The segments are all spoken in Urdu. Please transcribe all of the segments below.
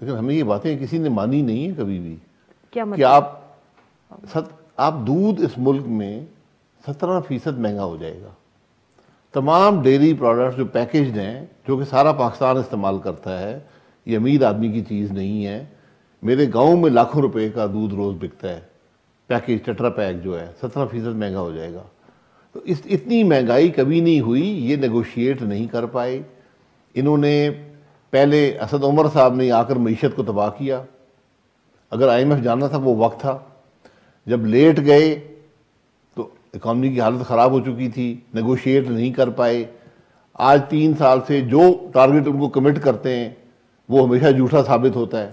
لیکن ہمیں یہ باتیں کسی نے مانی نہیں ہے کبھی بھی کیا کہ آپ دودھ اس ملک میں 17% مہنگا ہو جائے گا. تمام ڈیری پروڈکٹس جو پیکیجڈ ہیں، جو کہ سارا پاکستان استعمال کرتا ہے، یہ امیر آدمی کی چیز نہیں ہے. میرے گاؤں میں لاکھوں روپے کا دودھ روز بکتا ہے، پیکیج ٹیٹرا پیک جو ہے 17% مہنگا ہو جائے گا. تو اتنی مہنگائی کبھی نہیں ہوئی، یہ نیگوشیٹ نہیں کر پائے. انہوں نے پہلے اسد عمر صاحب نے آ کر معیشت کو تباہ کیا. اگر IMF جانا تھا وہ وقت تھا. جب لیٹ گئے تو اکانومی کی حالت خراب ہو چکی تھی، نیگوشیٹ نہیں کر پائے. آج 3 سال سے جو ٹارگٹ ان کو کمٹ کرتے ہیں وہ ہمیشہ جھوٹا ثابت ہوتا ہے.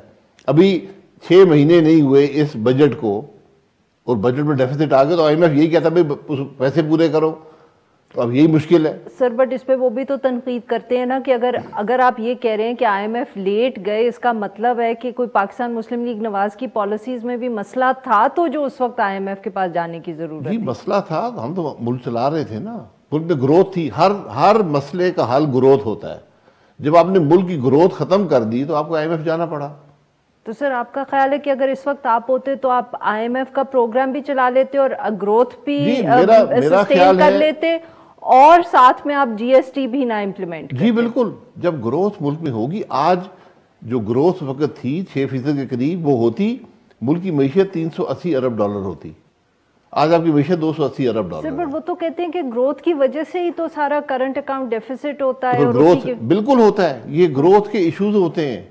ابھی 6 مہینے نہیں ہوئے اس بجٹ کو اور بجٹ میں ڈیفیسٹ آ گیا تو IMF یہی کہتا ہے پیسے پورے کرو. تو اب یہی مشکل ہے سر. بٹ اس پہ وہ بھی تو تنقید کرتے ہیں نا کہ اگر آپ یہ کہہ رہے ہیں کہ IMF لیٹ گئے، اس کا مطلب ہے کہ کوئی پاکستان مسلم لیگ نواز کی پالیسیز میں بھی مسئلہ تھا تو جو اس وقت IMF کے پاس جانے کی ضرورت جی مسئلہ تھا. ہم تو ملک چلا رہے تھے نا، ملک میں گروتھ تھی. ہر مسئلے کا حل گروتھ ہوتا ہے. جب آپ نے ملک کی گروتھ ختم کر دی تو آپ کو IMF جانا پڑا. تو سر آپ کا خیال ہے کہ اگر اس وقت آپ ہوتے تو آپ IMF کا پروگرام بھی چلا لیتے اور گروتھ بھی سسٹین کر لیتے اور ساتھ میں آپ GST بھی نہ امپلیمنٹ کرتے؟ جی بالکل. جب گروتھ ملک میں ہوگی، آج جو گروتھ وقت تھی 6% کے قریب، وہ ہوتی ملک کی معیشت $380 ارب ہوتی. آج آپ کی معیشت $280 ارب. سر پر وہ تو کہتے ہیں کہ گروتھ کی وجہ سے ہی تو سارا کرنٹ اکاؤنٹ ڈیفیسٹ ہوتا ہے. گروتھ بالکل ہوتا ہے، یہ گروتھ کے ایشوز ہوتے ہیں.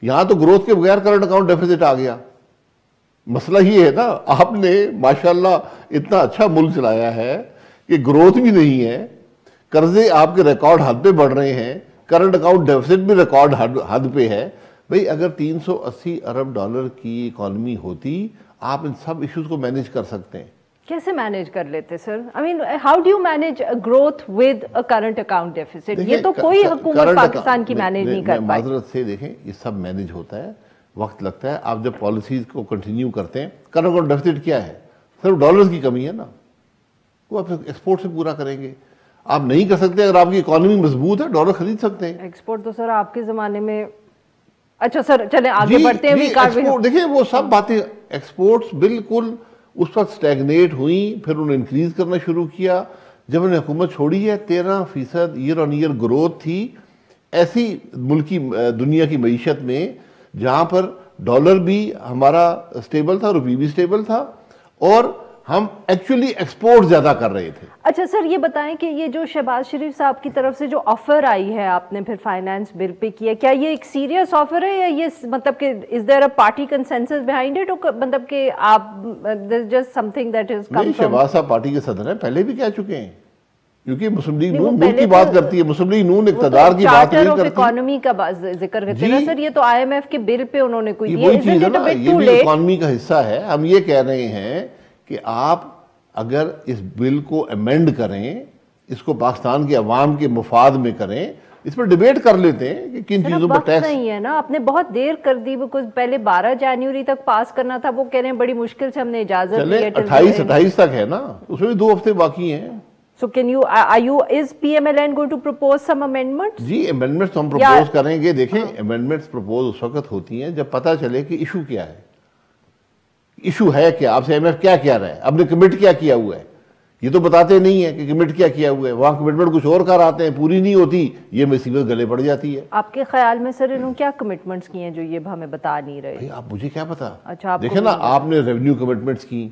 یہاں تو گروتھ کے بغیر کرنٹ اکاؤنٹ ڈیفیسٹ آ گیا. مسئلہ یہ ہے نا، آپ نے ماشاءاللہ اتنا اچھا ملک چلایا ہے کہ گروتھ بھی نہیں ہے، قرضے آپ کے ریکارڈ حد پہ بڑھ رہے ہیں، کرنٹ اکاؤنٹ ڈیفیسٹ بھی ریکارڈ حد پہ ہے. بھئی اگر $380 ارب کی اکانومی ہوتی، آپ ان سب ایشوز کو مینیج کر سکتے ہیں. کیسے مینیج کر لیتے سر؟ I mean, how do you manage growth with a current account deficit? یہ تو کوئی حکومت پاکستان کی مینیج نہیں کر پائی. معذرت سے دیکھیں، یہ سب مینیج ہوتا ہے، وقت لگتا ہے. آپ جب پالیسیز کو کنٹینیو کرتے ہیں، کرنٹ اکاؤنٹ ڈیفیسٹ کیا ہے؟ صرف ڈالرز کی کمی ہے نا، وہ آپ ایکسپورٹ سے پورا کریں گے. آپ نہیں کر سکتے. اگر آپ کی اکانومی مضبوط ہے، ڈالر خرید سکتے ہیں. ایکسپورٹ تو سر آپ کے زمانے میں، اچھا سر چلیں آگے بڑھتے ہیں. دیکھیں وہ سب باتیں، ایکسپورٹس بالکل اس وقت سٹیگنیٹ ہوئیں، پھر انہوں نے انکریز کرنا شروع کیا. جب انہوں نے حکومت چھوڑی ہے 13% ایئر آن ایئر گروتھ تھی. ایسی ملکی دنیا کی معیشت میں جہاں پر ڈالر بھی ہمارا سٹیبل تھا، روپی بھی سٹیبل تھا، اور ہم ایکچولی ایکسپورٹ زیادہ کر رہے تھے. اچھا سر یہ بتائیں کہ یہ جو شہباز شریف صاحب کی طرف سے جو آفر آئی ہے آپ نے پھر فائنانس بل پہ کیا، کیا یہ ایک سیریس آفر ہے یا یہ مطلب کہ is there a party consensus behind it, مطلب کہ آپ just something that is come from? Shahbaz صاحب پارٹی کے صدر ہیں، پہلے بھی کہہ چکے ہیں، کیونکہ مسلم لیگ نون ملک کی بات کرتی ہے، مسلم لیگ نون اقتدار کی بات نہیں کرتی. اکانومی کا ذکر کرتے ہیں سر، یہ تو IMF کے بل پہ انہوں نے کوئی وہی چیز ہے نا، یہ بھی اکانومی کا حصہ ہے. ہم یہ کہہ رہے ہیں کہ آپ اگر اس بل کو امینڈ کریں، اس کو پاکستان کے عوام کے مفاد میں کریں، اس پر ڈیبیٹ کر لیتے ہیں کہ کن چیزوں پر ٹیکس. نہیں ہے نا، آپ نے بہت دیر کر دی، because پہلے 12 جنوری تک پاس کرنا تھا، وہ کہہ رہے ہیں بڑی مشکل سے ہم نے اجازت لی ہے. 28 تک ہے نا، اس میں بھی 2 ہفتے باقی ہیں. So is PMLN going to propose some amendments? جی امینڈمنٹس تو ہم پروپوز کریں گے. دیکھیں امینڈمنٹس پروپوز اس وقت ہوتی ہیں جب پتہ چلے کہ ایشو کیا ہے. ایشو ہے کیا، آپ سے IMF کیا کہہ رہا ہے، آپ نے کمٹ کیا ہوا ہے. یہ تو بتاتے نہیں ہیں کہ کمٹ کیا ہوا ہے. وہاں کمٹمنٹ کچھ اور کر آتے ہیں، پوری نہیں ہوتی، یہ مصیبت گلے پڑ جاتی ہے. آپ کے خیال میں سر انہوں کیا کمٹمنٹس کی ہیں جو یہ ہمیں بتا نہیں رہے؟ آپ مجھے کیا پتا. اچھا دیکھیں نا، آپ نے ریونیو کمٹمنٹس کی.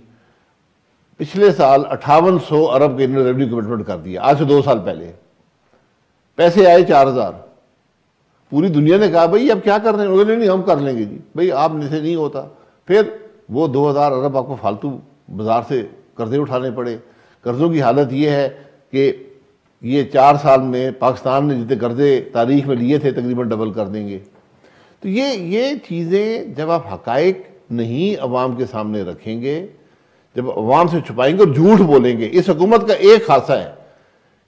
پچھلے سال 5800 ارب کے انہوں نے ریونیو کمٹمنٹ کر دیا. آج سے 2 سال پہلے پیسے آئے 4000. پوری دنیا نے کہا بھائی اب کیا کر رہے ہیں، انہوں نے نہیں ہم کر لیں گے. جی بھائی آپ سے نہیں ہوتا. پھر وہ 2000 ارب آپ کو فالتو بازار سے قرضے اٹھانے پڑے. قرضوں کی حالت یہ ہے کہ یہ 4 سال میں پاکستان نے جتنے قرضے تاریخ میں لیے تھے تقریباً ڈبل کر دیں گے. تو یہ چیزیں جب آپ حقائق نہیں عوام کے سامنے رکھیں گے، جب عوام سے چھپائیں گے اور جھوٹ بولیں گے. اس حکومت کا ایک خاصہ ہے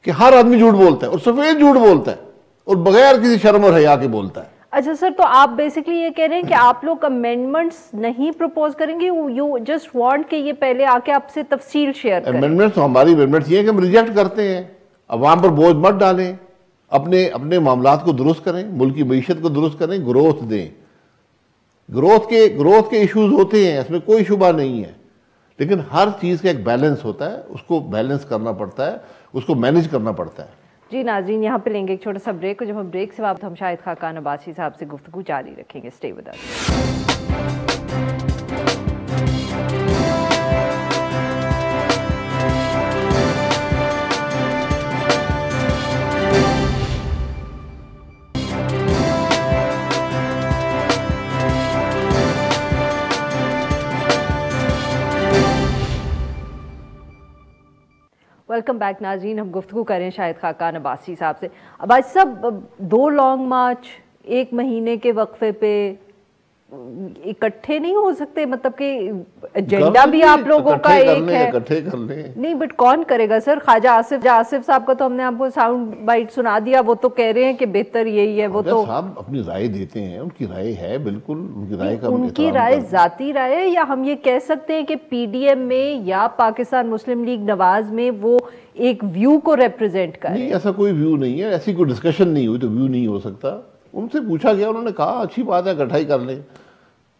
کہ ہر آدمی جھوٹ بولتا ہے اور سفید جھوٹ بولتا ہے اور بغیر کسی شرم اور حیا کے بولتا ہے. اچھا سر، تو آپ بیسیکلی یہ کہہ رہے ہیں کہ آپ لوگ امینڈمنٹس نہیں پروپوز کریں گے، یو جسٹ وانٹ کہ یہ پہلے آ کے آپ سے تفصیل شیئر کریں؟ امینڈمنٹس تو ہماری امینڈمنٹس یہ ہے کہ ہم ریجیکٹ کرتے ہیں. عوام پر بوجھ مت ڈالیں، اپنے معاملات کو درست کریں، ملک کی معیشت کو درست کریں، گروتھ دیں. گروتھ کے ایشوز ہوتے ہیں، اس میں کوئی شبہ نہیں ہے، لیکن ہر چیز کا ایک بیلنس ہوتا ہے، اس کو بیلنس کرنا پڑتا ہے، اس کو مینج کرنا پڑتا ہے۔ جی ناظرین، یہاں پہ لیں گے ایک چھوٹا سا بریک، اور جب ہم بریک سے واپس ہم شاہد خاقان عباسی صاحب سے گفتگو جاری رکھیں گے۔ Stay with us. Welcome back ناظرین، ہم گفتگو کریں شاہد خاقان عباسی صاحب سے۔ عباسی صاحب، 2 لانگ مارچ 1 مہینے کے وقفے پہ اکٹھے نہیں ہو سکتے؟ مطلب کہ ایجنڈا بھی آپ لوگوں کا ایک ہے، نہیں بٹ کون کرے گا سر؟ خواجہ آصف صاحب کا تو ہم نے آپ کو ساؤنڈ بائٹ سنا دیا، وہ تو کہہ رہے ہیں کہ بہتر یہی ہے، وہ تو صاحب اپنی رائے دیتے ہیں، ان کی رائے ہے، بالکل ان کی رائے کا ان کی رائے ذاتی رائے ہے، یا ہم یہ کہہ سکتے ہیں کہ پی ڈی ایم میں یا پاکستان مسلم لیگ نواز میں وہ ایک ویو کو ریپرزینٹ کرے؟ نہیں، ایسا کوئی ویو نہیں ہے، ایسی کوئی ڈسکشن نہیں ہوئی تو ویو نہیں ہو سکتا۔ ان سے پوچھا گیا، انہوں نے کہا اچھی بات ہے، اکٹھائی کر لیں،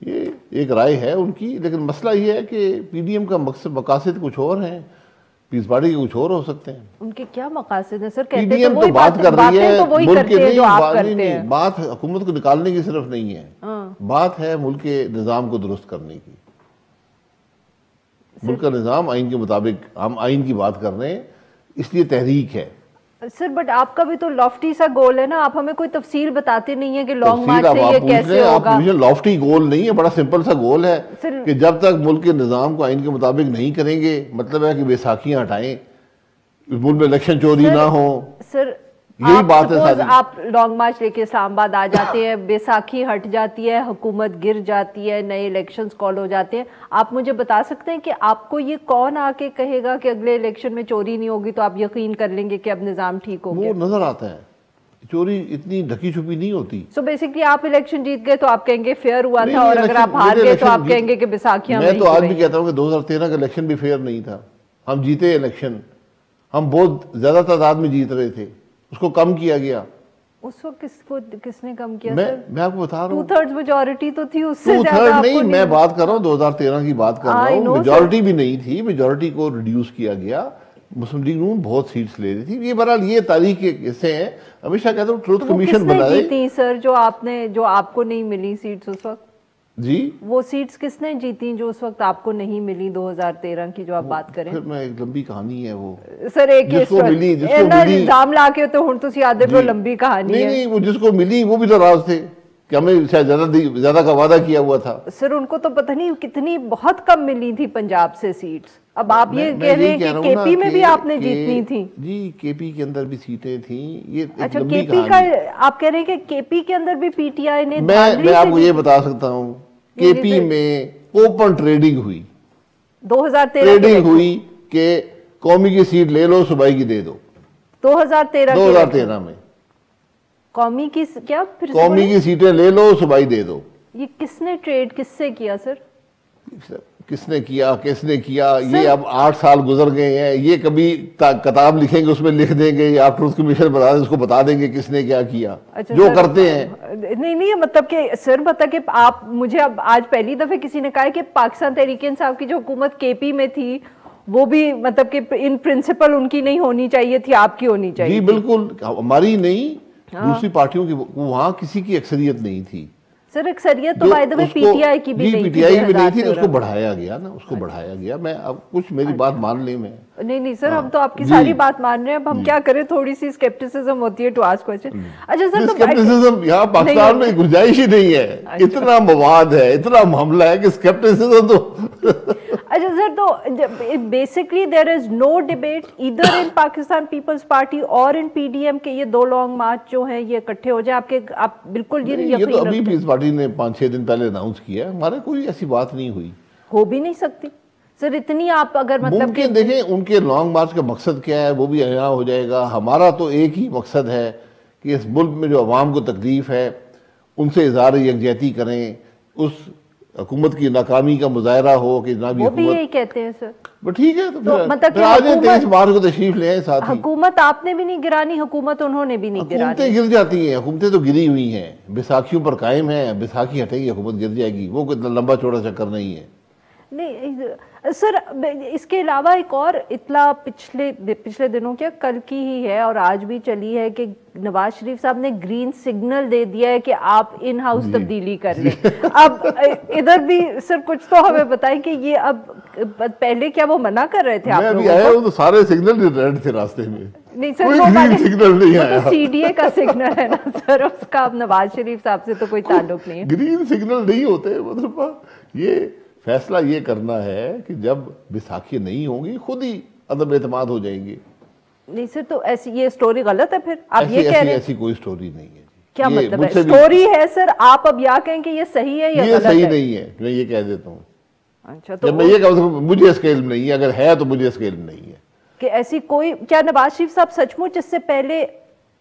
یہ ایک رائے ہے ان کی، لیکن مسئلہ یہ ہے کہ پی ڈی ایم کا مقاصد کچھ اور ہیں، پیس پارٹی کے کچھ اور ہو سکتے ہیں۔ ان کے کیا مقاصد ہیں سر؟ پی ڈی ایم تو بات کر رہی ہے ملک کے، نہیں بات حکومت کو نکالنے کی صرف نہیں ہے، بات ہے ملک کے نظام کو درست کرنے کی۔ ملک کا نظام آئین کے مطابق، ہم آئین کی بات کر رہے ہیں، اس لیے تحریک ہے سر۔ بٹ آپ کا بھی تو لافٹی سا گول ہے نا، آپ ہمیں کوئی تفصیل بتاتے نہیں ہیں کہ لانگ مارچ سے یہ کیسے ہوگا۔ لافٹی گول نہیں ہے، بڑا سمپل سا گول ہے کہ جب تک ملک کے نظام کو آئین کے مطابق نہیں کریں گے، مطلب ہے کہ بیساکھیاں ہٹائیں، ملک میں الیکشن چوری نہ ہو، سر یہی بات ہے ساری۔ آپ لانگ مارچ لے کے اسلام آباد آ جاتے ہیں، بیساکھی ہٹ جاتی ہے، حکومت گر جاتی ہے، نئے الیکشنز کال ہو جاتے ہیں، آپ مجھے بتا سکتے ہیں کہ آپ کو یہ کون آ کے کہے گا کہ اگلے الیکشن میں چوری نہیں ہوگی تو آپ یقین کر لیں گے کہ اب نظام ٹھیک ہو گیا؟ وہ نظر آتا ہے، چوری اتنی ڈھکی چھپی نہیں ہوتی۔ سو بیسکلی آپ الیکشن جیت گئے تو آپ کہیں گے فیئر ہوا تھا، اور اگر آپ ہار گئے تو آپ کہیں گے کہ بیساکھیاں میں تو آج بھی کہتا ہوں کہ 2013 کا الیکشن بھی فیئر نہیں تھا، ہم جیتے الیکشن، ہم بہت زیادہ تعداد میں جیت رہے تھے، اس کو کم کیا گیا۔ اس وقت کس نے کم کیا؟ میں آپ کو بتا رہا ہوں 2/3 میجورٹی تو تھی، اس سے زیادہ 2/3 نہیں، میں بات کر رہا ہوں 2013 کی بات کر رہا ہوں، میجورٹی بھی نہیں تھی، میجورٹی کو ریڈیوس کیا گیا، مسلم لیگ نون بہت سیٹس لے رہی تھی۔ یہ بہرحال یہ تاریخ کے قصے ہیں، ہمیشہ کہتا ہوں ٹروتھ کمیشن بنائے۔ جیتی سر جو آپ کو نہیں ملی سیٹس اس وقت؟ جی وہ سیٹس کس نے جیتی جو اس وقت آپ کو نہیں ملی 2013 کی جو آپ بات کریں؟ پھر میں ایک لمبی کہانی ہے وہ سر، ایک الزام لا کے تو ہن تسی آدھے کو لمبی کہانی ہے۔ نہیں، وہ جس کو ملی وہ بھی ناراض تھے کہ ہمیں شاید زیادہ کا وعدہ کیا ہوا تھا۔ سر ان کو تو پتہ نہیں کتنی بہت کم ملی تھی پنجاب سے سیٹس، اب آپ یہ کہہ رہے ہیں کہ کے پی میں بھی آپ نے جیتنی تھی؟ جی، کے پی کے اندر بھی سیٹیں تھیں، یہ اچھا کے پی کا آپ کہہ رہے ہیں کہ کے پی کے اندر بھی پی ٹی آئی نے؟ میں آپ کو یہ بتا سکتا ہوں، کے پی میں اوپن ٹریڈنگ ہوئی، 2013 ہوئی کہ قومی کی سیٹ لے لو، صوبائی کی دے دو۔ 2013 میں قومی کی کیا؟ قومی کی سیٹیں لے لو، صوبائی دے دو۔ یہ کس نے ٹریڈ کس سے کیا سر؟ کس نے کیا یہ اب 8 سال گزر گئے ہیں، یہ کبھی کتاب لکھیں گے اس میں لکھ دیں گے، یا آپ ٹروتھ کمیشن بتا دیں اس کو بتا دیں گے کس نے کیا کیا، جو کرتے ہیں۔ نہیں مطلب کہ سر بتا کہ آپ مجھے اب آج پہلی دفعہ کسی نے کہا کہ پاکستان تحریک انصاف کی جو حکومت کے پی میں تھی وہ بھی مطلب کہ ان پرنسپل ان کی نہیں ہونی چاہیے تھی، آپ کی ہونی چاہیے۔ جی بالکل، ہماری نہیں، دوسری پارٹیوں کی، وہاں کسی کی اکثریت نہیں تھی سر۔ اکثریت تو by the way P T I کی بھی نہیں تھی، پی ٹی آئی کی بھی نہیں تھی، اس کو بڑھایا گیا نا، اس کو بڑھایا گیا۔ میں اب کچھ میری بات مان لیں میں نہیں سر، ہم تو آپ کی ساری بات مان رہے ہیں، اب ہم کیا کریں، تھوڑی سی اسکیپٹسزم ہوتی ہے ٹو آسک کوسچن۔ اچھا سر، اسکیپٹسزم یہاں پاکستان میں گنجائش ہی نہیں ہے، اتنا مواد ہے، اتنا معاملہ ہے کہ اسکیپٹسزم تو اچھا سر، تو basically there is no debate either in Pakistan Peoples Party اور ان پی ڈی ایم کے یہ 2 لانگ مارچ جو ہیں یہ اکٹھے ہو جائیں، آپ بالکل یہ تو ابھی پیس پارٹی نے 5-6 دن پہلے اناؤنس کیا ہے، ہمارے کوئی ایسی بات نہیں ہوئی، ہو بھی نہیں سکتی سر اتنی، آپ اگر مطلب کہ دیکھیں ان کے لانگ مارچ کا مقصد کیا ہے وہ بھی اعلان ہو جائے گا۔ ہمارا تو ایک ہی مقصد ہے کہ اس ملک میں جو عوام کو تکلیف ہے ان سے اظہار یکجہتی کریں، اس حکومت کی ناکامی کا مظاہرہ ہو کہ جناب وہ بھی یہی کہتے ہیں سر. ٹھیک ہے تو پھر آ جائیں 23 مارچ کو تشریف لے آئیں ساتھ ہی. حکومت آپ نے بھی نہیں گرانی, حکومت انہوں نے بھی نہیں گرانی. حکومتیں گر جاتی ہیں, حکومتیں تو گری ہوئی ہیں, بیساکھیوں پر قائم ہیں, بیساکھی ہٹے گی حکومت گر جائے گی. وہ کوئی لمبا چوڑا چکر نہیں ہے. نہیں سر, اس کے علاوہ ایک اور اطلاع پچھلے دنوں کیا کل کی ہی ہے اور آج بھی چلی ہے کہ نواز شریف صاحب نے گرین سگنل دے دیا ہے کہ آپ ان ہاؤس تبدیلی کر لیں. اب ادھر بھی سر کچھ تو ہمیں بتائیں کہ یہ اب پہلے کیا وہ منع کر رہے تھے آپ لوگوں کو؟ میں ابھی آیا ہوں تو سارے سگنل ریڈ تھے راستے میں. نہیں سر, کوئی گرین سگنل نہیں آیا. سی ڈی اے کا سگنل ہے نا سر, اس کا اب نواز شریف صاحب سے تو کوئی تعلق نہیں ہے. گرین سگنل نہیں ہوتے, مطلب یہ فیصلہ یہ کرنا ہے کہ جب بیساکھی نہیں ہوں گی خود ہی عدم اعتماد ہو جائیں گے. نہیں سر, تو ایسی یہ سٹوری غلط ہے پھر آپ یہ کہہ رہے ہیں؟ ایسی کوئی سٹوری نہیں ہے. کیا مطلب ہے سٹوری ہے سر؟ آپ اب یا کہیں کہ یہ صحیح ہے یا غلط ہے؟ یہ صحیح نہیں ہے, میں یہ کہہ دیتا ہوں. اچھا, تو جب میں یہ کہتا ہوں مجھے اس کا علم نہیں ہے, اگر ہے تو مجھے اس کا علم نہیں ہے کہ ایسی کوئی. کیا نواز شریف صاحب سچ مچ اس سے پہلے,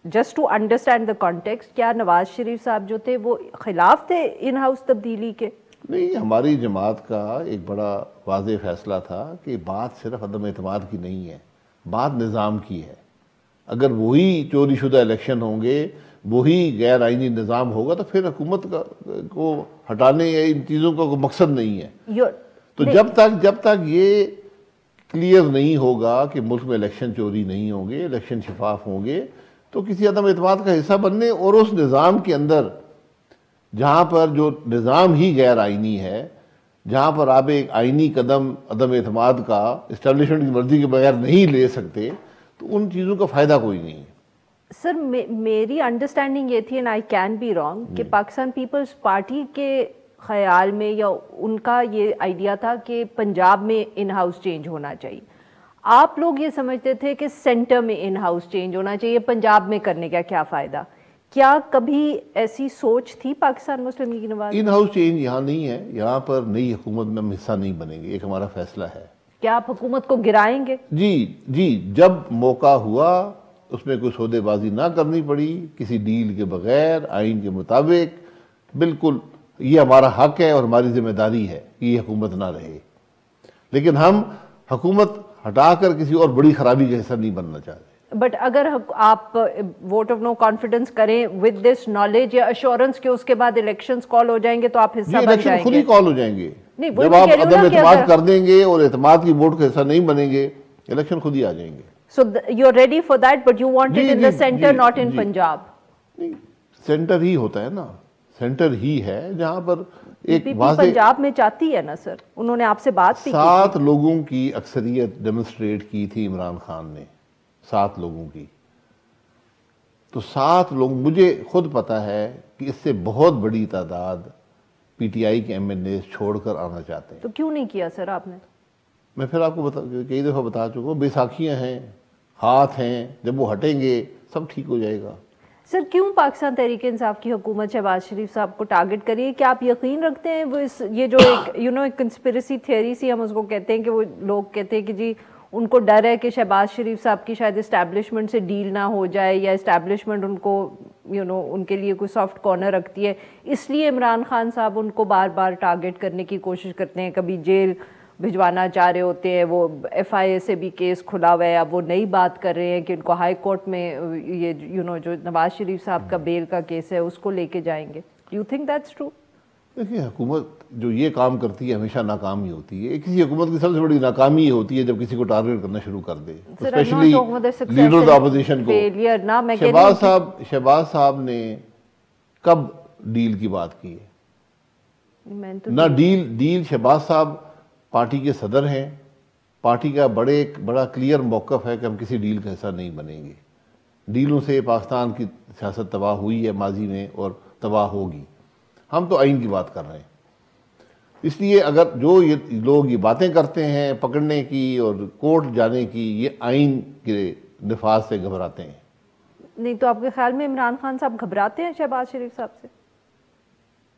just to understand the context, کیا نواز شریف صاحب جو تھے وہ خلاف تھے ان ہاؤس تبدیلی کے؟ نہیں, ہماری جماعت کا ایک بڑا واضح فیصلہ تھا کہ بات صرف عدم اعتماد کی نہیں ہے, بات نظام کی ہے. اگر وہی چوری شدہ الیکشن ہوں گے, وہی غیر آئینی نظام ہوگا, تو پھر حکومت کو ہٹانے یا ان چیزوں کا کوئی مقصد نہیں ہے. تو جب تک یہ کلیئر نہیں ہوگا کہ ملک میں الیکشن چوری نہیں ہوں گے, الیکشن شفاف ہوں گے, تو کسی عدم اعتماد کا حصہ بننے اور اس نظام کے اندر جہاں پر جو نظام ہی غیر آئینی ہے, جہاں پر آپ ایک آئینی قدم عدم اعتماد کا اسٹیبلشمنٹ کی مرضی کے بغیر نہیں لے سکتے, تو ان چیزوں کا فائدہ کوئی نہیں ہے. سر میری انڈرسٹینڈنگ یہ تھی, and I can be wrong, کہ پاکستان پیپلز پارٹی کے خیال میں یا ان کا یہ آئیڈیا تھا کہ پنجاب میں ان ہاؤس چینج ہونا چاہیے. آپ لوگ یہ سمجھتے تھے کہ سینٹر میں ان ہاؤس چینج ہونا چاہیے, پنجاب میں کرنے کا کیا فائدہ؟ کیا کبھی ایسی سوچ تھی Pakistan Muslim League Nawaz? In house change یہاں نہیں ہے, یہاں پر نئی حکومت میں ہم حصہ نہیں بنیں گے, ایک ہمارا فیصلہ ہے. کیا آپ حکومت کو گرائیں گے؟ جی, جب موقع ہوا اس میں کوئی سودے بازی نہ کرنی پڑی, کسی ڈیل کے بغیر, آئین کے مطابق, بالکل یہ ہمارا حق ہے اور ہماری ذمہ داری ہے کہ یہ حکومت نہ رہے. لیکن ہم حکومت ہٹا کر کسی اور بڑی خرابی کا حصہ نہیں بننا چاہتے. بٹ اگر آپ ووٹ آف نو کانفیڈنس کریں ود دس نالج یا ایشورنس کہ اس کے بعد الیکشنز کال ہو جائیں گے, تو آپ حصہ بن جائیں گے؟ خود ہی کال ہو جائیں گے. جب آپ عدم اعتماد کر دیں گے اور اعتماد کی ووٹ کا حصہ نہیں بنیں گے, الیکشن خود ہی آ جائیں گے. So you are ready for that, but you want it in the center, not in Punjab. نہیں, سینٹر ہی ہوتا ہے نا, سینٹر ہی ہے جہاں پر ایک واضح. پنجاب میں چاہتی ہے نا سر, انہوں نے آپ سے بات بھی کی. 7 لوگوں کی اکثریت ڈیمونسٹریٹ کی تھی عمران خان نے, 7 لوگوں کی. تو 7 لوگ, مجھے خود پتا ہے کہ اس سے بہت بڑی تعداد پی ٹی آئی کے ایم این اے چھوڑ کر آنا چاہتے ہیں. تو کیوں نہیں کیا سر آپ نے؟ میں پھر آپ کو کئی دفعہ بتا چکا ہوں, بیساکھیاں ہیں, ہاتھ ہیں, جب وہ ہٹیں گے سب ٹھیک ہو جائے گا. سر کیوں پاکستان تحریک انصاف کی حکومت شہباز شریف صاحب کو ٹارگٹ کریے؟ کیا آپ یقین رکھتے ہیں وہ یہ جو ایک کنسپریسی تھیوری سی ہم اس کو کہتے ہیں, کہ وہ لوگ کہتے ہیں کہ جی ان کو ڈر ہے کہ شہباز شریف صاحب کی شاید اسٹیبلشمنٹ سے ڈیل نہ ہو جائے, یا اسٹیبلشمنٹ ان کو ان کے لیے کوئی سافٹ کارنر رکھتی ہے, اس لیے عمران خان صاحب ان کو بار بار ٹارگٹ کرنے کی کوشش کرتے ہیں, کبھی جیل بھجوانا چاہ رہے ہوتے ہیں. وہ ایف آئی اے سے بھی کیس کھلا ہوا ہے, اب وہ نئی بات کر رہے ہیں کہ ان کو ہائی کورٹ میں یہ جو نواز شریف صاحب کا بیل کا کیس ہے اس کو لے کے جائیں گے. Do you think that's true? دیکھیے, حکومت جو یہ کام کرتی ہے ہمیشہ ناکام ہی ہوتی ہے. کسی حکومت کی سب سے بڑی ناکامی یہ ہوتی ہے جب کسی کو ٹارگٹ کرنا شروع کر دے, اسپیشلی لیڈر آف اپوزیشن کو. شہباز صاحب نے کب ڈیل کی بات کی ہے؟ نہ ڈیل. شہباز صاحب پارٹی کے صدر ہیں, پارٹی کا بڑا کلیئر موقف ہے کہ ہم کسی ڈیل کا حصہ نہیں بنیں گے. ڈیلوں سے پاکستان کی سیاست تباہ ہوئی ہے ماضی میں اور تباہ ہوگی. ہم تو آئین کی بات کر رہے ہیں. اس لیے اگر جو یہ لوگ یہ باتیں کرتے ہیں پکڑنے کی اور کورٹ جانے کی, یہ آئین کے نفاذ سے گھبراتے ہیں. نہیں تو آپ کے خیال میں عمران خان صاحب گھبراتے ہیں شہباز شریف صاحب سے؟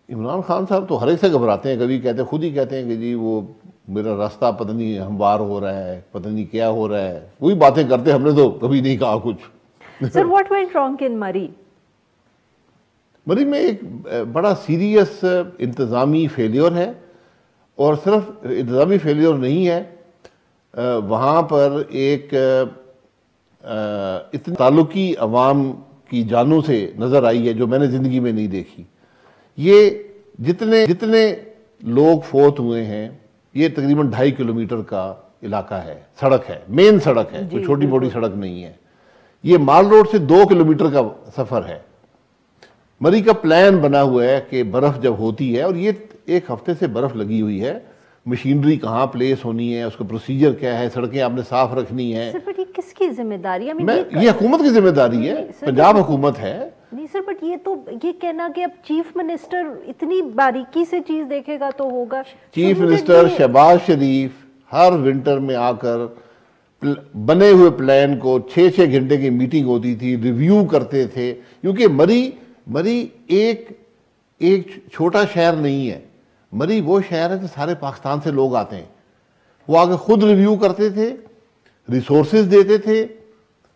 عمران خان صاحب تو ہر ایک سے گھبراتے ہیں. کبھی کہتے ہیں, خود ہی کہتے ہیں کہ جی وہ میرا راستہ پتہ نہیں ہموار ہو رہا ہے, پتہ نہیں کیا ہو رہا ہے. وہی باتیں کرتے, ہم نے تو کبھی نہیں کہا کچھ. Sir what went wrong in Murree? Murree میں ایک بڑا سیریس انتظامی فیلیور ہے اور صرف انتظامی فیلئر نہیں ہے، وہاں پر ایک اتنی تعلقی عوام کی جانوں سے نظر آئی ہے جو میں نے زندگی میں نہیں دیکھی. یہ جتنے لوگ فوت ہوئے ہیں یہ تقریباً 2.5 کلومیٹر کا علاقہ ہے، سڑک ہے، مین سڑک ہے، کوئی چھوٹی موٹی سڑک نہیں ہے. یہ مال روڈ سے 2 کلومیٹر کا سفر ہے. مری کا پلان بنا ہوا ہے کہ برف جب ہوتی ہے، اور یہ 1 ہفتے سے برف لگی ہوئی ہے، مشینری کہاں پلیس ہونی ہے، اس کا پروسیجر کیا ہے، سڑکیں آپ نے صاف رکھنی ہے. سر بٹ یہ کس کی ذمہ داری ہے؟ یہ حکومت کی ذمہ داری ہے، پنجاب حکومت ہے. نہیں سر، بٹ یہ کہنا کہ اب چیف منسٹر اتنی باریکی سے چیز دیکھے گا تو ہوگا. چیف منسٹر شہباز شریف ہر ونٹر میں آ کر بنے ہوئے پلان کو 6 گھنٹے کی میٹنگ ہوتی تھی، ریویو کرتے تھے، کیونکہ مری ایک چھوٹا شہر نہیں ہے. مری وہ شہر ہے کہ سارے پاکستان سے لوگ آتے ہیں. وہ آگے خود ریویو کرتے تھے، ریسورسز دیتے تھے،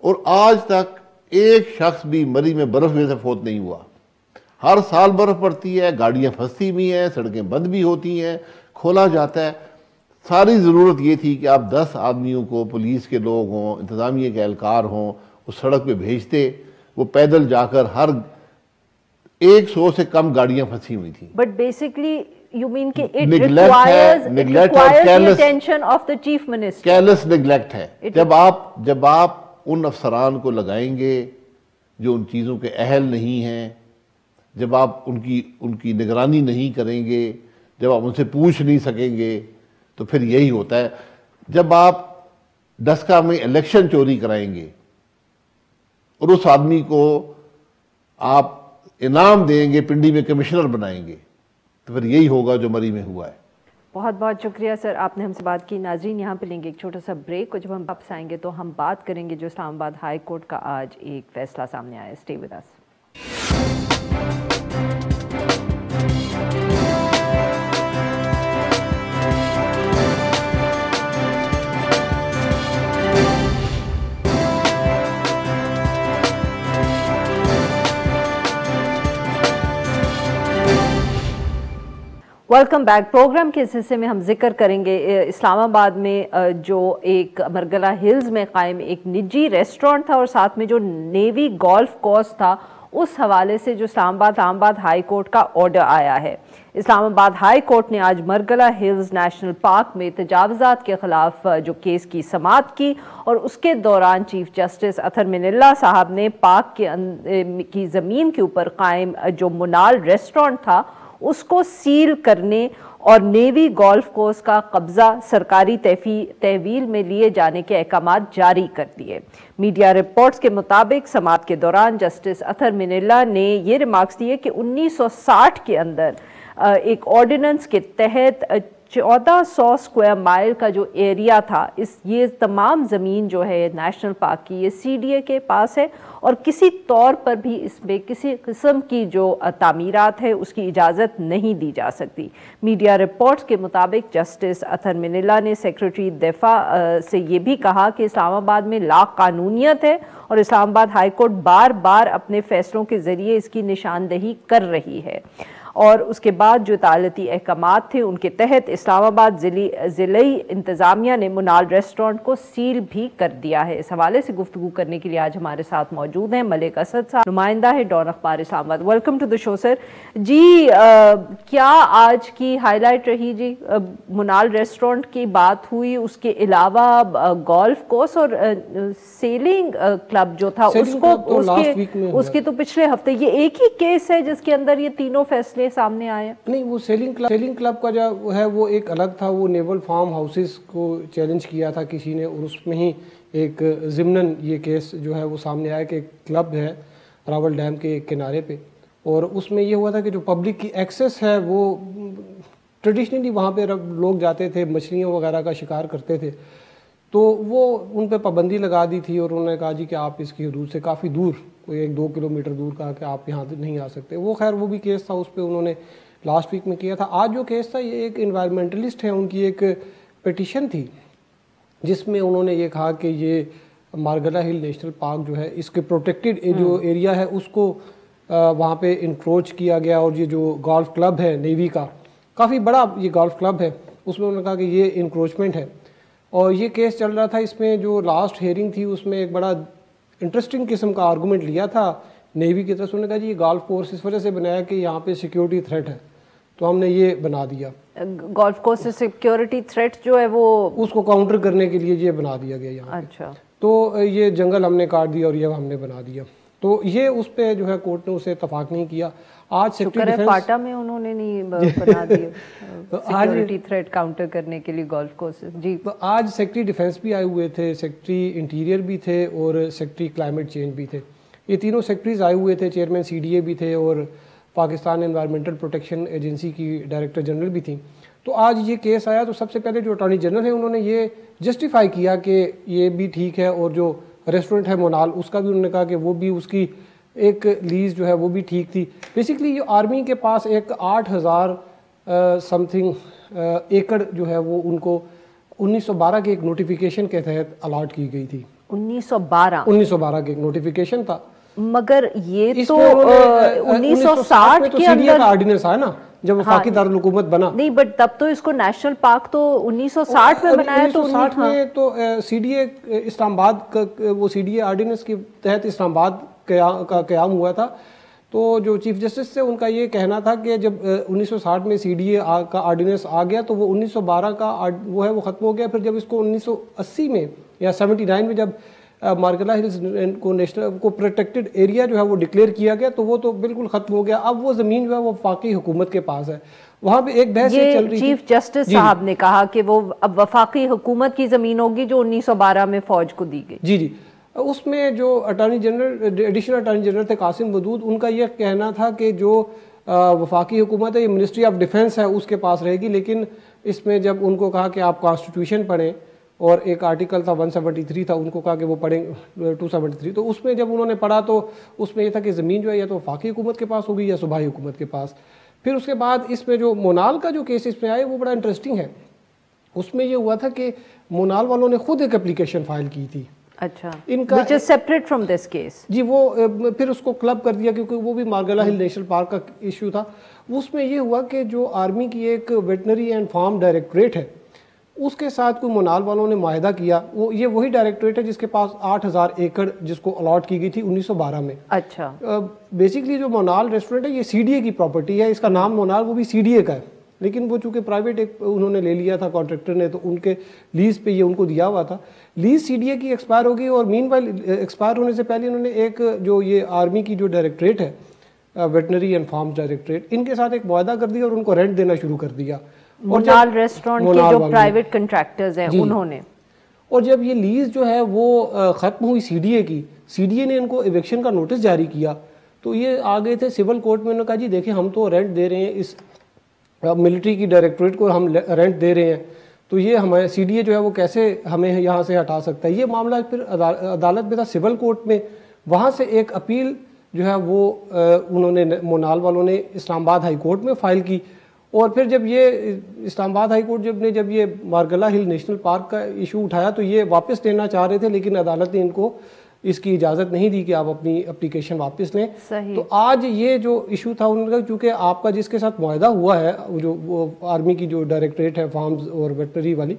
اور آج تک ایک شخص بھی مری میں برف میں سے فوت نہیں ہوا. ہر سال برف پڑتی ہے، گاڑیاں پھنستی بھی ہیں، سڑکیں بند بھی ہوتی ہیں، کھولا جاتا ہے. ساری ضرورت یہ تھی کہ آپ 10 آدمیوں کو، پولیس کے لوگ ہوں، انتظامیہ کے اہلکار ہوں، اس سڑک پہ بھیجتے. وہ پیدل جا کر ہر 100 سے کم گاڑیاں پھنسی ہوئی تھیں. بٹ بیسکلی you mean کہ it requires the attention of the chief minister. Careless neglect ہے. جب آپ ان افسران کو لگائیں گے جو ان چیزوں کے اہل نہیں ہیں، جب آپ ان کی نگرانی نہیں کریں گے، جب آپ ان سے پوچھ نہیں سکیں گے، تو پھر یہی ہوتا ہے. جب آپ ڈسکا میں الیکشن چوری کرائیں گے اور اس آدمی کو آپ انعام دیں گے، پنڈی میں کمشنر بنائیں گے، تو پھر یہی ہوگا جو مری میں ہوا ہے. بہت بہت شکریہ سر، آپ نے ہم سے بات کی. ناظرین یہاں پہ لیں گے ایک چھوٹا سا بریک، اور جب ہم واپس آئیں گے تو ہم بات کریں گے جو اسلام آباد ہائی کورٹ کا آج ایک فیصلہ سامنے آیا. Stay with us. Welcome back. Programme کے اس حصے میں ہم ذکر کریں گے اسلام آباد میں جو ایک مرگلہ ہلز میں قائم ایک نجی ریسٹورنٹ تھا، اور ساتھ میں جو نیوی گولف کورس تھا، اس حوالے سے جو اسلام آباد ہائی کورٹ کا آرڈر آیا ہے. اسلام آباد ہائی کورٹ نے آج مرگلہ ہلز نیشنل پارک میں تجاوزات کے خلاف جو کیس کی سماعت کی، اور اس کے دوران چیف جسٹس اطہر من اللہ صاحب نے پارک کی زمین کے اوپر قائم جو منال ریسٹورنٹ تھا اس کو سیل کرنے اور نیوی گولف کورس کا قبضہ سرکاری تحویل میں لیے جانے کے احکامات جاری کر دیے. میڈیا رپورٹس کے مطابق سماعت کے دوران جسٹس اطہر من اللہ نے یہ ریمارکس دیے کہ 1960 کے اندر ایک آرڈیننس کے تحت 1400 سکوائر مائل کا جو ایریا تھا، یہ تمام زمین جو ہے نیشنل پارک کی یہ سی ڈی اے کے پاس ہے، اور کسی طور پر بھی اس میں کسی قسم کی جو تعمیرات ہے اس کی اجازت نہیں دی جا سکتی. میڈیا رپورٹس کے مطابق جسٹس اطہر من اللہ نے سیکرٹری دفاع سے یہ بھی کہا کہ اسلام آباد میں لا قانونیت ہے، اور اسلام آباد ہائی کورٹ بار بار اپنے فیصلوں کے ذریعے اس کی نشاندہی کر رہی ہے. اور اس کے بعد جو عدالتی احکامات تھے ان کے تحت اسلام آباد ضلعی انتظامیہ نے منال ریسٹورنٹ کو سیل بھی کر دیا ہے. اس حوالے سے گفتگو کرنے کے لیے آج ہمارے ساتھ موجود ہیں ملک اسد صاحب، نمائندہ ہے ڈان اخبار اسلام آباد. ویلکم ٹو دا شو سر. جی کیا آج کی ہائی لائٹ رہی؟ جی منال ریسٹورنٹ کی بات ہوئی، اس کے علاوہ گولف کورس اور سیلنگ کلب جو تھا اس کے تو پچھلے ہفتے یہ ایک ہی کیس ہے جس کے اندر یہ تینوں فیصلے سامنے آئے؟ نہیں، وہ سیلنگ کلب کا جو ہے وہ ایک الگ تھا. وہ نیول فارم ہاؤسز کو چیلنج کیا تھا کسی نے، اور اس میں ہی ایک ضمناً یہ کیس جو ہے وہ سامنے آیا کہ ایک کلب ہے راول ڈیم کے کنارے پہ، اور اس میں یہ ہوا تھا کہ جو پبلک کی ایکسیس ہے وہ ٹریڈیشنلی وہاں پہ لوگ جاتے تھے، مچھلیوں وغیرہ کا شکار کرتے تھے، تو وہ ان پہ پابندی لگا دی تھی، اور انہوں نے کہا جی کہ آپ اس کی حدود سے کافی دور، کوئی 1-2 کلومیٹر دور کہا کہ آپ یہاں نہیں آ سکتے. وہ خیر وہ بھی کیس تھا، اس پہ انہوں نے لاسٹ ویک میں کیا تھا. آج جو کیس تھا یہ ایک انوائرمنٹلسٹ ہے، ان کی ایک پیٹیشن تھی جس میں انہوں نے یہ کہا کہ یہ مارگلہ ہل نیشنل پارک جو ہے اس کے پروٹیکٹڈ جو ایریا ہے اس کو وہاں پہ انکروچ کیا گیا، اور یہ جو گولف کلب ہے نیوی کا، کافی بڑا یہ گولف کلب ہے، اس میں انہوں نے کہا کہ یہ انکروچمنٹ ہے. اور یہ کیس چل رہا تھا, اس میں جو لاسٹ ہیئرنگ تھی اس میں ایک بڑا انٹرسٹنگ قسم کا آرگومنٹ لیا تھا نیوی کی طرف سے. انہوں نے کہا جی یہ گالف کورس اس وجہ سے بنایا کہ یہاں پہ سیکیورٹی تھریٹ ہے, تو ہم نے یہ بنا دیا. گولف کورس سے سیکیورٹی تھریٹ جو ہے وہ اس کو کاؤنٹر کرنے کے لیے یہ بنا دیا گیا یہاں. اچھا, تو یہ جنگل ہم نے کاٹ دیا اور یہ ہم نے بنا دیا. تو یہ اس پہ جو ہے کورٹ نے اسے اتفاق نہیں کیا. آج سیکرٹری ڈیفنس فاٹا میں انہوں نے نہیں بنا دیا سیکیورٹی تھریٹ کاؤنٹر کرنے کے لیے گولف کورسز. جی, تو آج سیکرٹری ڈیفنس بھی آئے ہوئے تھے, سیکرٹری انٹیریئر بھی تھے اور سیکرٹری کلائمیٹ چینج بھی تھے. یہ تینوں سیکرٹریز آئے ہوئے تھے, چیئرمین سی ڈی اے بھی تھے اور پاکستان انوائرمنٹل پروٹیکشن ایجنسی کی ڈائریکٹر جنرل بھی تھیں. تو آج یہ کیس آیا تو سب سے پہلے جو اٹارنی جنرل ہے انہوں نے یہ جسٹیفائی کیا کہ یہ بھی ٹھیک ہے, اور جو ریسٹورنٹ ہے مونال اس کا بھی انہوں نے کہا کہ وہ بھی اس کی ایک لیز جو ہے وہ بھی ٹھیک تھی. بیسکلی یہ آرمی کے پاس ایک 8000 سم تھنگ ایکڑ جو ہے وہ ان کو 1912 کے ایک نوٹیفیکیشن کے تحت الاٹ کی گئی تھی. 1912 کے ایک نوٹیفیکیشن تھا, مگر یہ تو 1960 کے اندر کا آرڈیننس ہے نا جب وفاقی دارالحکومت بنا. نہیں, بٹ تب تو اس کو نیشنل پارک تو 1960 میں بنایا. تو 1960 میں تو سی ڈی اے اسلام آباد کا وہ سی ڈی اے آرڈیننس کے تحت اسلام آباد کا قیام ہوا تھا. تو جو چیف جسٹس تھے ان کا یہ کہنا تھا کہ جب 1960 میں سی ڈی اے کا آرڈیننس آ گیا تو وہ 1912 کا وہ ہے وہ ختم ہو گیا. پھر جب اس کو 1980 میں یا 79 میں جب مارگلا ہلز کو نیشنل کو پروٹیکٹڈ ایریا جو ہے وہ ڈکلیئر کیا گیا تو وہ تو بالکل ختم ہو گیا. اب وہ زمین جو ہے وہ وفاقی حکومت کے پاس ہے. وہاں پہ ایک بحث چل رہی تھی. چیف جسٹس صاحب نے کہا کہ وہ اب وفاقی حکومت کی زمین ہوگی جو 1912 میں فوج کو دی گئی. جی جی, اس میں جو attorney general additional attorney general تھے قاسم ودود, ان کا یہ کہنا تھا کہ جو وفاقی حکومت ہے یہ منسٹری آف ڈیفنس ہے اس کے پاس رہے گی. لیکن اس میں جب ان کو کہا کہ آپ کانسٹیٹیوشن پڑھیں, اور ایک آرٹیکل تھا 173 تھا, ان کو کہا کہ وہ پڑھیں 273, تو اس میں جب انہوں نے پڑھا تو اس میں یہ تھا کہ زمین جو ہے یا تو وفاقی حکومت کے پاس ہوگی یا صوبائی حکومت کے پاس. پھر اس کے بعد اس میں جو مونال کا جو کیس اس میں آئے وہ بڑا انٹرسٹنگ ہے. اس میں یہ ہوا تھا کہ مونال والوں نے خود ایک اپلیکیشن فائل کی تھی. اچھا, which is separate from this case. جی, وہ پھر اس کو کلب کر دیا کیونکہ وہ بھی مارگلا ہل نیشنل پارک کا ایشو تھا. اس میں یہ ہوا کہ جو آرمی کی ایک ویٹنری اینڈ فارم ڈائریکٹریٹ ہے اس کے ساتھ کوئی مونال والوں نے معاہدہ کیا. وہ یہ وہی ڈائریکٹریٹ ہے جس کے پاس 8000 ایکڑ جس کو الاٹ کی گئی تھی 1912 میں. اچھا, بیسکلی جو مونال ریسٹورنٹ ہے یہ سی ڈی اے کی پراپرٹی ہے. اس کا نام مونال وہ بھی سی ڈی اے کا ہے, لیکن وہ چونکہ پرائیویٹ ایک انہوں نے لے لیا تھا کانٹریکٹر نے, تو ان کے لیز پہ یہ ان کو دیا ہوا تھا. لیز سی ڈی اے کی ایکسپائر ہو گئی, اور مین وائل ایکسپائر ہونے سے پہلے انہوں نے ایک جو یہ آرمی کی جو ڈائریکٹریٹ ہے ویٹنری اینڈ فارمز ڈائریکٹریٹ, ان کے ساتھ ایک معاہدہ کر دیا اور ان کو رینٹ دینا شروع کر دیا. مونال ریسٹورنٹ کے جو پرائیویٹ کنٹریکٹرز ہیں انہوں نے, اور جب یہ لیز جو ہے وہ ختم ہوئی سی ڈی اے کی, سی ڈی اے نے ان کو ایویکشن کا نوٹس جاری کیا, تو یہ آ گئے تھے سول کورٹ میں. انہوں نے کہا جی دیکھیں ہم تو رینٹ دے رہے ہیں اس ملٹری کی ڈائریکٹریٹ کو, ہم رینٹ دے رہے ہیں, تو یہ ہمارے سی ڈی اے جو ہے وہ کیسے ہمیں یہاں سے ہٹا سکتا ہے. یہ معاملہ پھر عدالت میں تھا سول کورٹ میں. وہاں سے ایک اپیل جو ہے وہ انہوں نے مونال والوں نے اسلام آباد ہائی کورٹ میں فائل کی. اور پھر جب یہ اسلام آباد ہائی کورٹ جب یہ مارگلا ہل نیشنل پارک کا ایشو اٹھایا تو یہ واپس لینا چاہ رہے تھے, لیکن عدالت نے ان کو اس کی اجازت نہیں دی کہ آپ اپنی اپلیکیشن واپس لیں. تو آج یہ جو ایشو تھا ان کا, چونکہ آپ کا جس کے ساتھ معاہدہ ہوا ہے جو وہ آرمی کی جو ڈائریکٹریٹ ہے فارمز اور ویٹنری والی,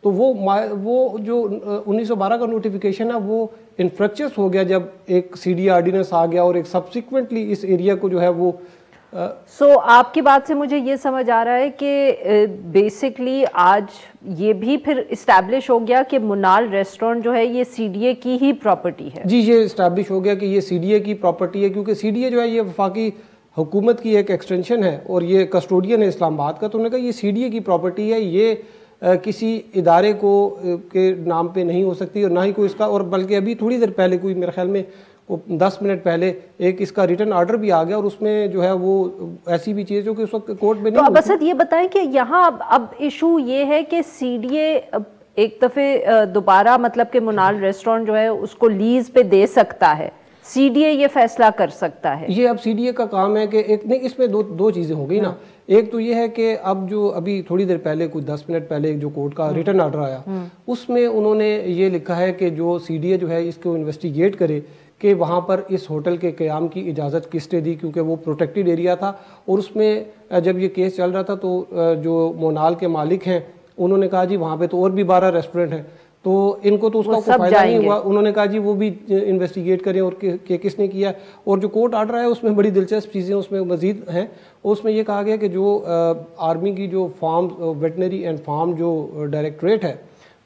تو وہ جو 1912 کا نوٹیفیکیشن ہے وہ انفریکچس ہو گیا جب ایک سی ڈی آرڈیننس آ گیا, اور ایک سبسیکوینٹلی اس ایریا کو جو ہے وہ آپ کی بات سے مجھے یہ سمجھ آ رہا ہے کہ بیسکلی آج یہ بھی پھر اسٹیبلش ہو گیا کہ مونال ریسٹورنٹ جو ہے یہ سی ڈی اے کی ہی پراپرٹی ہے. جی, یہ اسٹیبلش ہو گیا کہ یہ سی ڈی اے کی پراپرٹی ہے, کیونکہ سی ڈی اے جو ہے یہ وفاقی حکومت کی ایک ایکسٹینشن ہے اور یہ کسٹوڈین ہے اسلام آباد کا. تو انہوں نے کہا یہ سی ڈی اے کی پراپرٹی ہے, یہ کسی ادارے کو کے نام پہ نہیں ہو سکتی, اور نہ ہی کوئی اس کا, اور بلکہ ابھی تھوڑی دیر پہلے کوئی میرے خیال میں 10 منٹ پہلے ایک اس کا ریٹن آرڈر بھی آ گیا, اور اس میں جو ہے وہ ایسی بھی چیز جو کہ اس وقت کورٹ میں نہیں. تو اب اسد یہ بتائیں کہ یہاں اب ایشو یہ ہے کہ سی ڈی اے ایک دفعہ دوبارہ مطلب کہ مونال ریسٹورنٹ جو ہے اس کو لیز پہ دے سکتا ہے, سی ڈی اے یہ فیصلہ کر سکتا ہے. یہ اب سی ڈی اے کا کام ہے کہ ایک نہیں, اس میں دو چیزیں ہو گئی نا. ایک تو یہ ہے کہ اب جو ابھی تھوڑی دیر پہلے کچھ 10 منٹ پہلے جو کورٹ کا ریٹن آرڈر آیا اس میں انہوں نے یہ لکھا ہے کہ جو سی ڈی اے جو ہے اس کو انویسٹیگیٹ کرے کہ وہاں پر اس ہوٹل کے قیام کی اجازت کس نے دی، کیونکہ وہ پروٹیکٹڈ ایریا تھا. اور اس میں جب یہ کیس چل رہا تھا تو جو مونال کے مالک ہیں انہوں نے کہا جی وہاں پہ تو اور بھی 12 ریسٹورنٹ ہیں، تو ان کو تو اس کا کوئی فائدہ نہیں ہوا. انہوں نے کہا جی وہ بھی انویسٹیگیٹ کریں اور کہ کس نے کیا. اور جو کورٹ آرڈر ہے اس میں بڑی دلچسپ چیزیں اس میں مزید ہیں. اس میں یہ کہا گیا کہ جو آرمی کی جو فارم ویٹنری اینڈ فارم جو ڈائریکٹریٹ ہے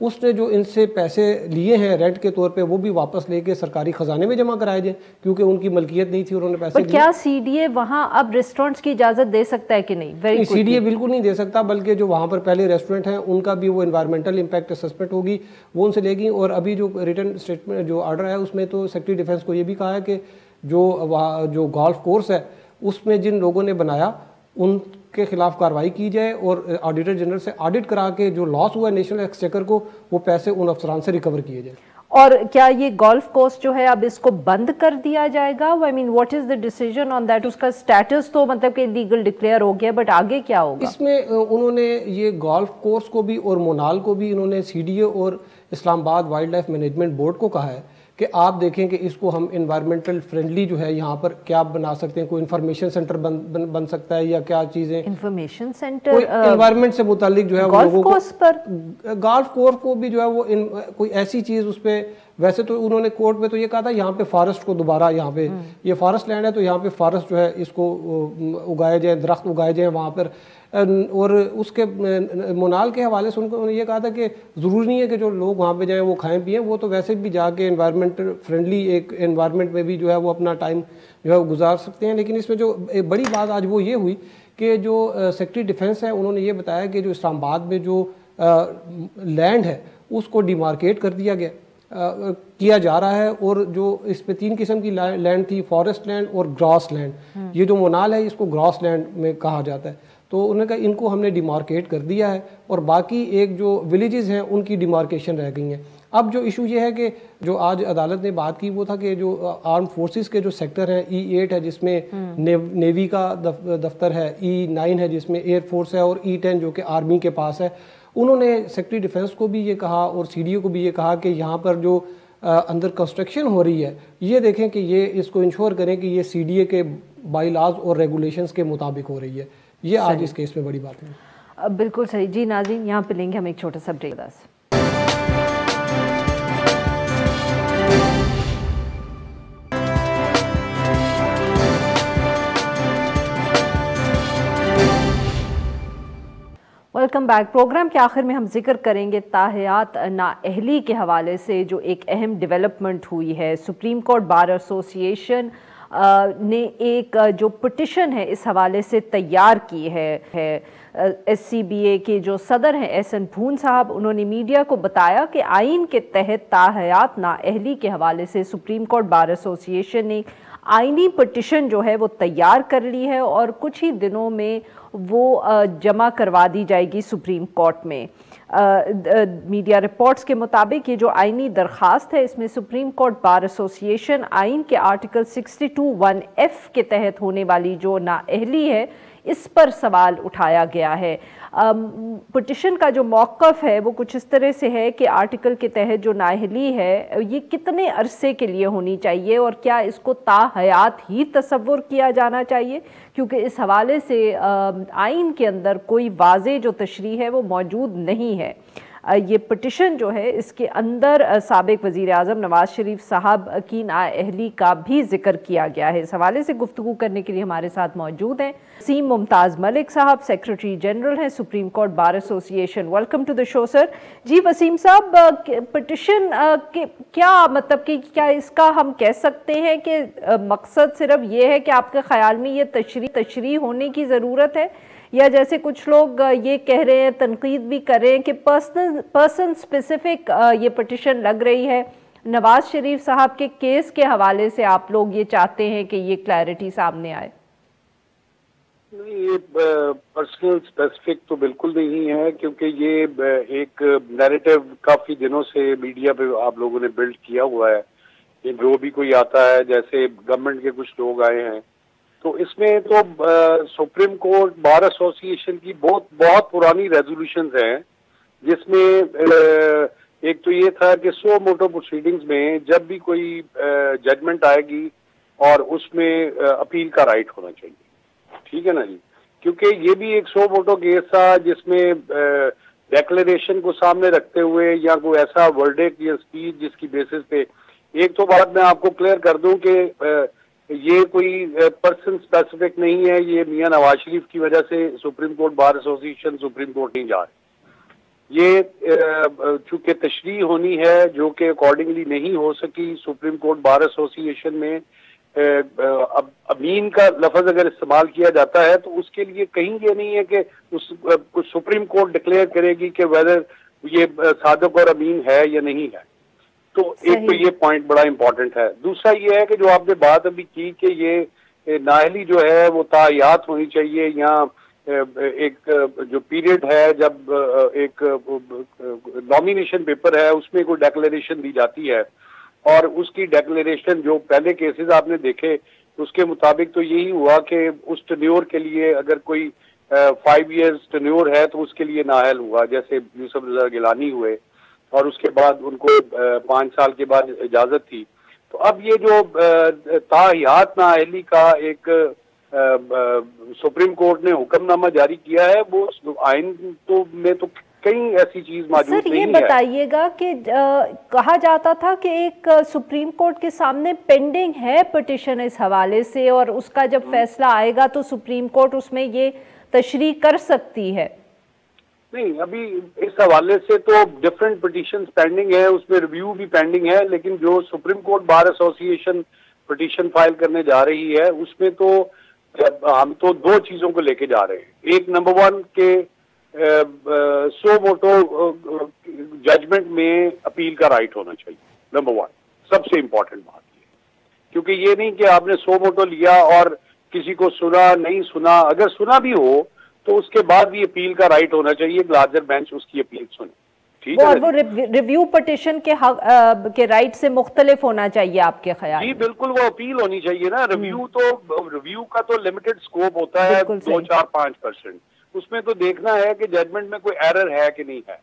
اس نے جو ان سے پیسے لیے ہیں رینٹ کے طور پہ وہ بھی واپس لے کے سرکاری خزانے میں جمع کرائے جائیں، کیونکہ ان کی ملکیت نہیں تھی اور انہوں نے پیسے. کیا سی ڈی اے وہاں اب ریسٹورنٹس کی اجازت دے سکتا ہے کہ نہیں؟ سی ڈی اے بالکل نہیں دے سکتا، بلکہ جو وہاں پر پہلے ریسٹورنٹ ہیں ان کا بھی وہ انوائرمنٹل امپیکٹ اسسمنٹ ہوگی، وہ ان سے لے گی. اور ابھی جو ریٹن اسٹیٹمنٹ جو آرڈر ہے اس میں تو سیکرٹری ڈیفنس کو یہ بھی کہا ہے کہ جو گولف کورس ہے اس میں جن لوگوں نے بنایا ان کے خلاف کارروائی کی جائے اور آڈیٹر جنرل سے آڈٹ کرا کے جو لاس ہوا ہے نیشنل ایکسچیکر کو وہ پیسے ان افسران سے ریکور کیے جائیں. اور کیا یہ گولف کورس جو ہے اب اس کو بند کر دیا جائے گا؟ I mean what is the decision on that؟ اس کا سٹیٹس تو مطلب کہ لیگل ڈکلیئر ہو گیا، بٹ آگے کیا ہوگا؟ اس میں انہوں نے یہ گولف کورس کو بھی اور مونال کو بھی انہوں نے سی ڈی اے اور اسلام آباد وائلڈ لائف مینجمنٹ بورڈ کو کہا ہے کہ آپ دیکھیں کہ اس کو ہم انوائرمنٹل فرینڈلی جو ہے یہاں پر کیا بنا سکتے ہیں. کوئی انفارمیشن سینٹر بن سکتا ہے یا کیا چیزیں انفارمیشن سینٹر انوائرمنٹ سے متعلق جو ہے گولف کورس پر گولف کورس کو بھی جو ہے وہ کوئی ایسی چیز اس پہ. ویسے تو انہوں نے کورٹ میں تو یہ کہا تھا یہاں پہ فارسٹ کو دوبارہ یہاں پہ یہ فارسٹ لینڈ ہے تو یہاں پہ فارسٹ جو ہے اس کو اگائے جائیں، درخت اگائے جائیں وہاں پر. اور اس کے مونال کے حوالے سے انہوں نے یہ کہا تھا کہ ضروری نہیں ہے کہ جو لوگ وہاں پہ جائیں وہ کھائیں پیئیں، وہ تو ویسے بھی جا کے انوائرمنٹ فرینڈلی ایک انوائرمنٹ میں بھی جو ہے وہ اپنا ٹائم جو ہے وہ گزار سکتے ہیں. لیکن اس میں جو بڑی بات آج وہ یہ ہوئی کہ جو سیکرٹری ڈیفنس ہے انہوں نے یہ بتایا کہ جو اسلام آباد میں جو لینڈ ہے اس کو ڈیمارکیٹ کر دیا گیا کیا جا رہا ہے. اور جو اس پہ 3 قسم کی لینڈ تھی، فارسٹ لینڈ اور گراس لینڈ. یہ جو مونال ہے اس کو گراس لینڈ میں کہا جاتا ہے. تو انہوں نے کہا ان کو ہم نے ڈیمارکیٹ کر دیا ہے اور باقی ایک جو ولیجز ہیں ان کی ڈیمارکیشن رہ گئی ہیں. اب جو ایشو یہ ہے کہ جو آج عدالت نے بات کی وہ تھا کہ جو آرم فورسز کے جو سیکٹر ہیں E8 ہے جس میں نیوی کا دفتر ہے، E9 ہے جس میں ایئر فورس ہے، اور E10 جو کہ آرمی کے پاس ہے. انہوں نے سیکرٹری ڈیفنس کو بھی یہ کہا اور سی ڈی او کو بھی یہ کہا کہ یہاں پر جو اندر کنسٹرکشن ہو رہی ہے یہ دیکھیں کہ یہ اس کو انشور کریں کہ یہ سی ڈی اے کے بائی لاز اور ریگولیشنز کے مطابق ہو رہی ہے. یہ آج اس کیس میں بڑی بات ہے. بالکل صحیح. جی ناظرین یہاں پہ لیں گے ہم ایک چھوٹا سا بریک. Welcome back. پروگرام کے آخر میں ہم ذکر کریں گے تاحیات نااہلی کے حوالے سے جو ایک اہم ڈیولپمنٹ ہوئی ہے. سپریم کورٹ بار ایسوسی نے ایک جو پٹیشن ہے اس حوالے سے تیار کی ہے. ایس سی بی اے کے جو صدر ہیں ایس این بھون صاحب، انہوں نے میڈیا کو بتایا کہ آئین کے تحت تاحیات نااہلی کے حوالے سے سپریم کورٹ بار ایسوسی ایشن نے آئینی پٹیشن جو ہے وہ تیار کر لی ہے اور کچھ ہی دنوں میں وہ جمع کروا دی جائے گی سپریم کورٹ میں. میڈیا رپورٹس کے مطابق یہ جو آئینی درخواست ہے اس میں سپریم کورٹ بار ایسوسی ایشن آئین کے آرٹیکل 62(1)(f) کے تحت ہونے والی جو نااہلی ہے اس پر سوال اٹھایا گیا ہے. پٹیشن کا جو موقف ہے وہ کچھ اس طرح سے ہے کہ آرٹیکل کے تحت جو نااہلی ہے یہ کتنے عرصے کے لیے ہونی چاہیے اور کیا اس کو تاحیات ہی تصور کیا جانا چاہیے، کیونکہ اس حوالے سے آئین کے اندر کوئی واضح جو تشریح ہے وہ موجود نہیں ہے. یہ پٹیشن جو ہے اس کے اندر سابق وزیر اعظم نواز شریف صاحب کی نااہلی کا بھی ذکر کیا گیا ہے. اس حوالے سے گفتگو کرنے کے لیے ہمارے ساتھ موجود ہیں وسیم ممتاز ملک صاحب، سیکرٹری جنرل ہیں سپریم کورٹ بار ایسوسی ایشن. ویلکم ٹو دا شو سر. جی وسیم صاحب، پٹیشن کیا مطلب کہ کیا اس کا ہم کہہ سکتے ہیں کہ مقصد صرف یہ ہے کہ آپ کے خیال میں یہ تشریح ہونے کی ضرورت ہے، یا جیسے کچھ لوگ یہ کہہ رہے ہیں، تنقید بھی کر رہے ہیں کہ پرسن اسپیسیفک یہ پٹیشن لگ رہی ہے، نواز شریف صاحب کے کیس کے حوالے سے آپ لوگ یہ چاہتے ہیں کہ یہ کلیئرٹی سامنے آئے؟ نہیں، یہ پرسنل اسپیسیفک تو بالکل نہیں ہے، کیونکہ یہ ایک نیریٹو کافی دنوں سے میڈیا پہ آپ لوگوں نے بلڈ کیا ہوا ہے. یہ جو بھی کوئی آتا ہے، جیسے گورنمنٹ کے کچھ لوگ آئے ہیں، تو اس میں تو سپریم کورٹ بار ایسوسی ایشن کی بہت پرانی ریزولوشنز ہیں جس میں ایک تو یہ تھا کہ سو موٹو پروسیڈنگز میں جب بھی کوئی ججمنٹ آئے گی اور اس میں اپیل کا رائٹ ہونا چاہیے، ٹھیک ہے نا جی، کیونکہ یہ بھی ایک سو موٹو کیس تھا جس میں ڈیکلریشن کو سامنے رکھتے ہوئے یا کوئی ایسا ورڈکٹ یا اسپیچ جس کی بیسس پہ، ایک تو بات میں آپ کو کلیئر کر دوں کہ یہ کوئی پرسن اسپیسیفک نہیں ہے، یہ میاں نواز شریف کی وجہ سے سپریم کورٹ بار ایسوسی ایشن سپریم کورٹ نہیں جا رہے، یہ چونکہ تشریح ہونی ہے جو کہ اکارڈنگلی نہیں ہو سکی سپریم کورٹ بار ایسوسی ایشن میں، امین کا لفظ اگر استعمال کیا جاتا ہے تو اس کے لیے کہیں یہ نہیں ہے کہ سپریم کورٹ ڈکلیئر کرے گی کہ ویدر یہ صادق اور امین ہے یا نہیں ہے، تو ایک تو یہ پوائنٹ بڑا امپورٹنٹ ہے۔ دوسرا یہ ہے کہ جو آپ نے بات ابھی کی کہ یہ نااہلی جو ہے وہ تاحیات ہونی چاہیے، یا ایک جو پیریڈ ہے جب ایک نامینیشن پیپر ہے اس میں کوئی ڈیکلریشن دی جاتی ہے، اور اس کی ڈیکلریشن جو پہلے کیسز آپ نے دیکھے اس کے مطابق تو یہی ہوا کہ اس ٹینیور کے لیے اگر کوئی 5 ایئرز ٹینیور ہے تو اس کے لیے نااہل ہوا، جیسے یوسف رضا گیلانی ہوئے، اور اس کے بعد ان کو 5 سال کے بعد اجازت تھی۔ تو اب یہ جو تاحیات نااہلی کا ایک سپریم کورٹ نے حکم نامہ جاری کیا ہے، وہ آئین میں تو کئی ایسی چیز موجود نہیں ہے۔ سر یہ بتائیے گا کہ کہا جاتا تھا کہ ایک سپریم کورٹ کے سامنے پینڈنگ ہے پٹیشن اس حوالے سے، اور اس کا جب فیصلہ آئے گا تو سپریم کورٹ اس میں یہ تشریح کر سکتی ہے۔ نہیں، ابھی اس حوالے سے تو ڈفرینٹ پٹیشنز پینڈنگ ہے، اس میں ریویو بھی پینڈنگ ہے، لیکن جو سپریم کورٹ بار ایسوسی ایشن پٹیشن فائل کرنے جا رہی ہے اس میں تو ہم تو 2 چیزوں کو لے کے جا رہے ہیں۔ ایک نمبر 1 کہ سو موٹو ججمنٹ میں اپیل کا رائٹ ہونا چاہیے، نمبر 1 سب سے امپورٹنٹ بات یہ، کیونکہ یہ نہیں کہ آپ نے سو موٹو لیا اور کسی کو سنا نہیں سنا، اگر سنا بھی ہو تو اس کے بعد بھی اپیل کا رائٹ ہونا چاہیے، لارجر بینچ اس کی اپیل سنے، ٹھیک ہے؟ وہ ریویو پٹیشن کے رائٹ سے مختلف ہونا چاہیے آپ کے خیال؟ جی بالکل، وہ اپیل ہونی چاہیے نا، ریویو کا تو لمیٹڈ سکوپ ہوتا ہے 2, 4, 5%، اس میں تو دیکھنا ہے کہ ججمنٹ میں کوئی ایرر ہے کہ نہیں ہے۔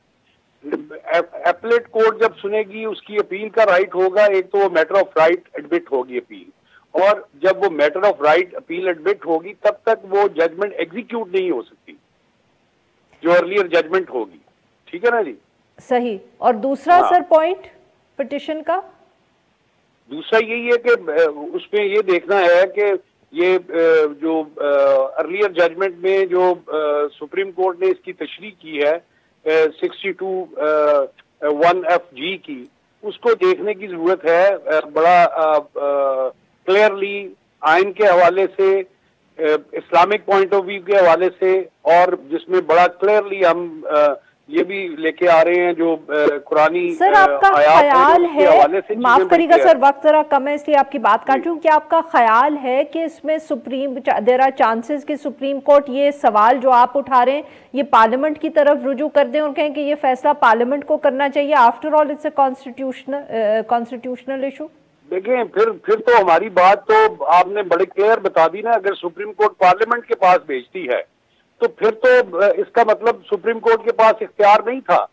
ایپلیٹ کورٹ جب سنے گی اس کی اپیل کا رائٹ ہوگا، ایک تو وہ میٹر آف رائٹ ایڈمٹ ہوگی اپیل، اور جب وہ matter of right appeal admit ہوگی تب تک وہ ججمنٹ ایگزیکیوٹ نہیں ہو سکتی جو ارلیئر ججمنٹ ہوگی، ٹھیک ہے نا جی؟ صحیح۔ اور دوسرا سر پوائنٹ پٹیشن کا دوسرا یہی ہے کہ اس میں یہ دیکھنا ہے کہ یہ جو ارلیئر ججمنٹ میں جو سپریم کورٹ نے اس کی تشریح کی ہے 62(1)(f)(g) کی، اس کو دیکھنے کی ضرورت ہے بڑا کلیئرلی آئین کے حوالے سے، اسلامک پوائنٹ آف ویو کے حوالے سے، اور جس میں بڑا کلیئرلی ہم یہ بھی لے کے آ رہے ہیں جو قرآنی سر آپ کا خیال ہے، معاف کریے گا سر وقت ذرا کم ہے اس لیے آپ کی بات کاٹ رہی ہوں، کیا آپ کا خیال ہے کہ اس میں دیر آر چانسز کہ سپریم کورٹ یہ سوال جو آپ اٹھا رہے ہیں یہ پارلیمنٹ کی طرف رجوع کر دیں اور کہیں کہ یہ فیصلہ پارلیمنٹ کو کرنا چاہیے؟ After all it's a constitutional issue. دیکھیں پھر تو ہماری بات تو آپ نے بڑے کلیئر بتا دی نا، اگر سپریم کورٹ پارلیمنٹ کے پاس بھیجتی ہے تو پھر تو اس کا مطلب سپریم کورٹ کے پاس اختیار نہیں تھا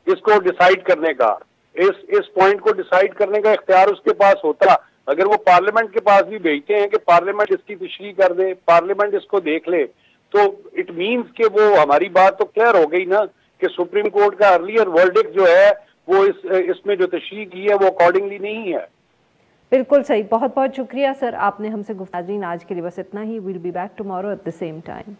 اس کو ڈیسائیڈ کرنے کا، اس پوائنٹ کو ڈیسائیڈ کرنے کا اختیار اس کے پاس ہوتا۔ اگر وہ پارلیمنٹ کے پاس بھی بھیجتے ہیں کہ پارلیمنٹ اس کی تشریح کر دے، پارلیمنٹ اس کو دیکھ لے، تو اٹ مینز کہ وہ ہماری بات تو کلیئر ہو گئی نا کہ سپریم کورٹ کا ارلیئر ورڈکٹ جو ہے وہ اس میں جو تشریح کی ہے وہ اکارڈنگلی نہیں ہے۔ بالکل صحیح، بہت بہت شکریہ سر، آپ نے ہم سے گفتگو۔ آج کے لیے بس اتنا ہی، we'll be back tomorrow at the same time.